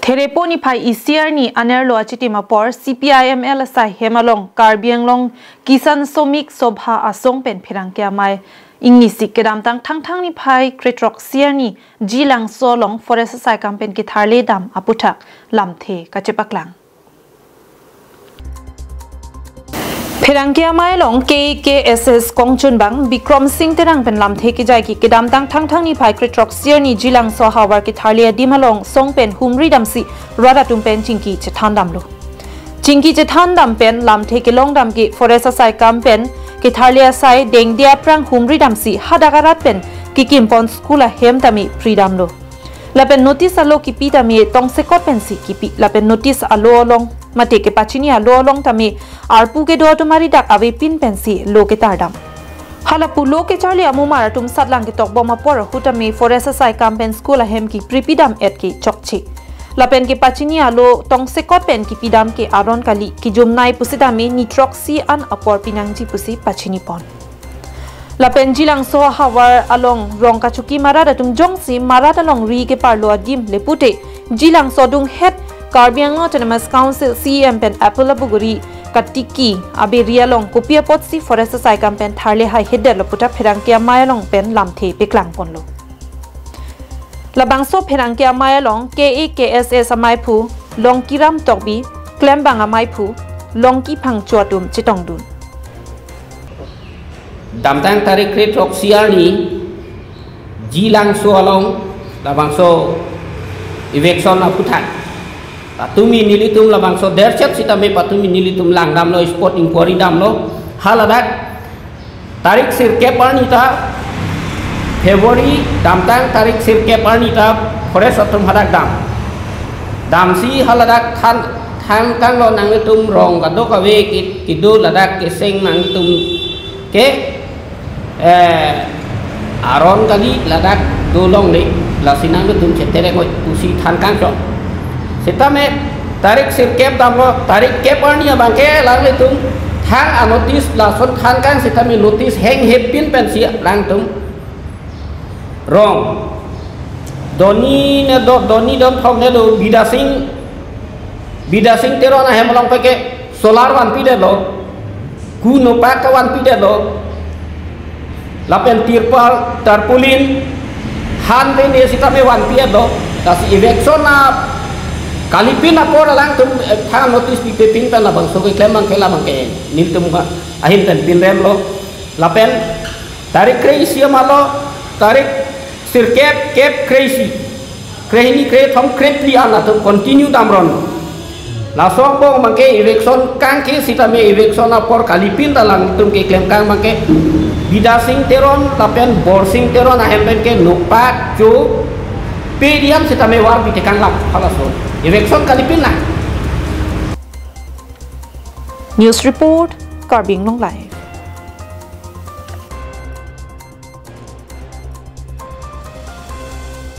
Thereponi pai isiar ni anerlo achitima por CPIML sai hemalong karbianglong kisan somik sobha asong pen phirangkya mai ingisi kedam tang ni pai kretrok siar ni Jilangso long forest sai campaign ketharle dam aputhak lamthe kachepaklang Phirangkya mai long KAKSS kongchun bang Bikram Singh terang pen lamthe ki jai ki kedam tang ni pai kretrok siar ni Jilangso hawar ketharle dimalong song pen humri damsi rada tumpen chingki chethan damlo chingki chethan dam pen lamthe ki long dam ki forest sai campaign ketharle sai dengdia prang humri damsi hadagarat pen ki kimpon school a hem tami freedom lo lapen notice alo ki pi tami tong sekot pen si ki pi lapen notice alo long mate ke pachini alo long tami arpu ke do tumari dak ave pin pen si lo ke tardam halapu lo ke charli amu mara tum satlang ke tok boma por hutami forest sai campaign school a hem ki pripidam et ki chokchi lapen ke pachini alo tong sekot pen ki pidam ke aron kali ki jumnai pusidami nitroxy an apor pinangji pusi pachini pon lapen Jilangso hawar along rongka chuki marada tum jongsi marada long ri ke parlo adim lepute Jilangso dung het Karbiang Autonomous Council CM pen Apple Buguri Katiki abe rialong kopia potsi forest sai campaign tharle hai hedde loputa phirangkya mayalong pen lamthe peklang ponlo labangso phirangkya mayalong KAKSS amai phu longkiram tokbi klembang amai phu longki phangchuatum chitongdun damtang tarik kretrok siarni Jilangso along labangso eviction aputhat patumi nilitum labangso derchet sitame patumi nilitum langdam lo sport inquiry dam lo haladak tarik sirke parnita February damtang tarik sirke parnita forest atum hadak dam si haladak than kang lo nang tum rong kadok ave kidu ladak ke seng nang tum ke aron kali ladak dolong ni lasinang tum chetere ngoi pusi than kang so sitame tarik sirkep damlo tarik keparnia bangke lang tum thang a notice la son than kang sitame notice heng hepin pen si lang tum rong doni dom thong ne lo bidasing terona hemlong peke solar wan pide lo kuno pak wan pide lo lapen tirpal tarpulin han ne sitame wan pide lo kasi eviction na kalipin apor lang tum thang notice pipin pen labang so ke klemang ke labang ke nil tum ahin pen pin rem lo lapen tarik crazy malo tarik sirkep kep crazy krehini kre thom krepli ana tum continue damron la song bong mangke eviction kang ke sitame eviction apor kalipin dalang tum ke klem kang mangke bidasing teron lapen borsing teron ahin pen ke nupak chu pediam sitame war bitekang lap halaso eviction kalipin na News Report Karbing Long Live